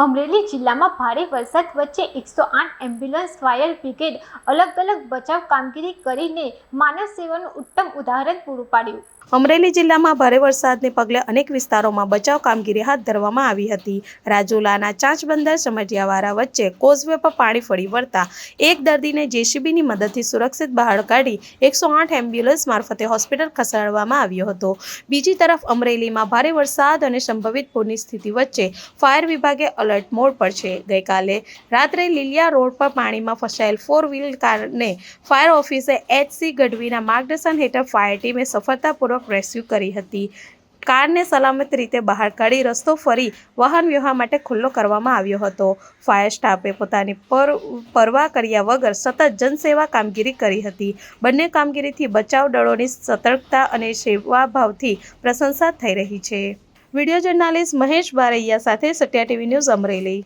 અમરેલી જિલ્લામાં ભારે વરસાદ વચ્ચે 108 એમ્બ્યુલન્સ ફાયર બ્રિગેડ અલગ અલગ બચાવ કામગીરી કરીને માનવ સેવાનું ઉત્તમ ઉદાહરણ પૂરું પાડ્યું। અમરેલી જિલ્લામાં ભારે વરસાદને પગલે અનેક વિસ્તારોમાં બચાવ કામગીરી હાથ ધરવામાં આવી હતી। રાજુલાના ચાંચબંદર સમઢિયાવાળા વચ્ચે કોઝવે પર પાણી ફરી વળતા એક દર્દીને જેસીબીની મદદથી સુરક્ષિત બહાર કાઢી 108 એમ્બ્યુલન્સ મારફતે હોસ્પિટલ ખસેડવામાં આવ્યો હતો। બીજી તરફ અમરેલીમાં ભારે વરસાદ અને સંભવિત પૂરની સ્થિતિ વચ્ચે ફાયર વિભાગે એલર્ટ મોડ પર છે। ગઈકાલે રાત્રે લીલિયા રોડ પર પાણીમાં ફસાયેલ 4 વ્હીલ કારને ફાયર ઓફિસર એચ.સી. ગઢવીના માર્ગદર્શન હેઠળ ફાયર ટીમે સફળતાપૂર્વક રેસ્ક્યુ કરી હતી। કારને સલામત રીતે બહાર કાઢી રસ્તો ફરી વાહન વ્યવહાર માટે ખુલ્લો કરવામાં આવ્યો હતો। ફાયર સ્ટાફે પોતાની પરવા કર્યા વગર સતત જનસેવા કામગીરી કરી હતી। બંને કામગીરીથી બચાવ દળોની સતર્કતા અને સેવાભાવથી પ્રશંસા થઈ રહી છે। વિડીયો જર્નાલિસ્ટ મહેશ બારૈયા સાથે સત્યા ટીવી ન્યૂઝ અમરેલી।